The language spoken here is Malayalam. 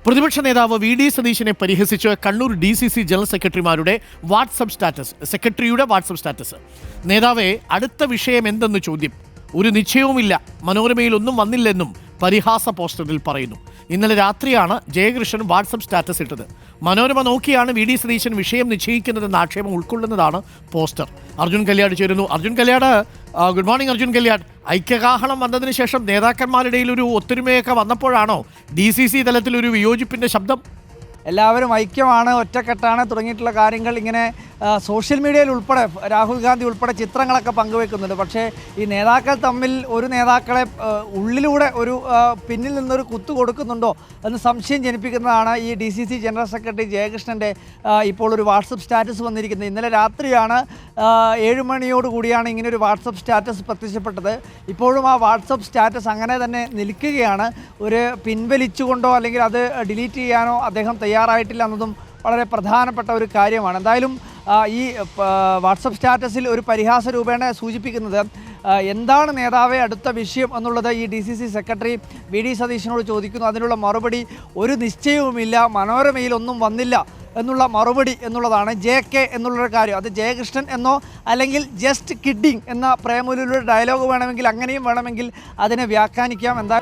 പ്രതിപക്ഷ നേതാവ് വി ഡി സതീശനെ പരിഹസിച്ച് കണ്ണൂർ DCC ജനറൽ സെക്രട്ടറിമാരുടെ വാട്സപ്പ് സ്റ്റാറ്റസ്. സെക്രട്ടറിയുടെ വാട്സപ്പ് സ്റ്റാറ്റസ്. നേതാവെ, അടുത്ത വിഷയം എന്തെന്ന് ചോദ്യം. ഒരു നിശ്ചയവുമില്ല, മനോരമയിൽ ഒന്നും വന്നില്ലെന്നും പരിഹാസ പോസ്റ്ററിൽ പറയുന്നു. ഇന്നലെ രാത്രിയാണ് ജയകൃഷ്ണൻ വാട്സപ്പ് സ്റ്റാറ്റസ് ഇട്ടത്. മനോരമ നോക്കിയാണ് വി ഡി സതീശൻ വിഷയം നിശ്ചയിക്കുന്നതെന്ന ആക്ഷേപം ഉൾക്കൊള്ളുന്നതാണ് പോസ്റ്റർ. അർജുൻ കല്യാട് ചേരുന്നു. Arjun Kalyad, good morning Arjun Kalyad. ഐക്യകാഹളം വന്നതിന് ശേഷം നേതാക്കന്മാരുടെയിൽ ഒരു ഒത്തൊരുമയൊക്കെ വന്നപ്പോഴാണോ DCC തലത്തിലൊരു വിയോജിപ്പിൻ്റെ ശബ്ദം? എല്ലാവരും ഐക്യമാണ്, ഒറ്റക്കെട്ടാണ് തുടങ്ങിയിട്ടുള്ള കാര്യങ്ങൾ ഇങ്ങനെ സോഷ്യൽ മീഡിയയിൽ ഉൾപ്പെടെ രാഹുൽ ഗാന്ധി ഉൾപ്പെടെ ചിത്രങ്ങളൊക്കെ പങ്കുവെക്കുന്നുണ്ട്. പക്ഷേ ഈ നേതാക്കൾ തമ്മിൽ ഒരു നേതാക്കളെ ഉള്ളിലൂടെ ഒരു പിന്നിൽ നിന്നൊരു കുത്തു കൊടുക്കുന്നുണ്ടോ എന്ന് സംശയം ജനിപ്പിക്കുന്നതാണ് ഈ DCC ജനറൽ സെക്രട്ടറി ജയകൃഷ്ണൻ്റെ ഇപ്പോൾ ഒരു വാട്സപ്പ് സ്റ്റാറ്റസ് വന്നിരിക്കുന്നത്. ഇന്നലെ രാത്രിയാണ് 7 മണിയോടുകൂടിയാണ് ഇങ്ങനൊരു വാട്സപ്പ് സ്റ്റാറ്റസ് പ്രത്യക്ഷപ്പെട്ടത്. ഇപ്പോഴും ആ വാട്സപ്പ് സ്റ്റാറ്റസ് അങ്ങനെ തന്നെ നിൽക്കുകയാണ്. ഒരു പിൻവലിച്ചുകൊണ്ടോ അല്ലെങ്കിൽ അത് ഡിലീറ്റ് ചെയ്യാനോ അദ്ദേഹം തയ്യാറായിട്ടില്ല എന്നതും വളരെ പ്രധാനപ്പെട്ട ഒരു കാര്യമാണ്. എന്തായാലും ഈ വാട്സപ്പ് സ്റ്റാറ്റസിൽ ഒരു പരിഹാസ രൂപേണ സൂചിപ്പിക്കുന്നത് എന്താണ് നേതാവെ അടുത്ത വിഷയം എന്നുള്ളത് ഈ DCC സെക്രട്ടറി വി ഡി സതീശനോട് ചോദിക്കുന്നു. അതിനുള്ള മറുപടി ഒരു നിശ്ചയവുമില്ല, മനോരമയിൽ ഒന്നും വന്നില്ല എന്നുള്ള മറുപടി എന്നുള്ളതാണ്. JK എന്നുള്ളൊരു കാര്യം, അത് ജയകൃഷ്ണൻ എന്നോ അല്ലെങ്കിൽ ജസ്റ്റ് കിഡിങ് എന്ന പ്രേമലൂരിയുടെ ഡയലോഗ് വേണമെങ്കിൽ അങ്ങനെയും വേണമെങ്കിൽ അതിനെ വ്യാഖ്യാനിക്കാം. എന്താ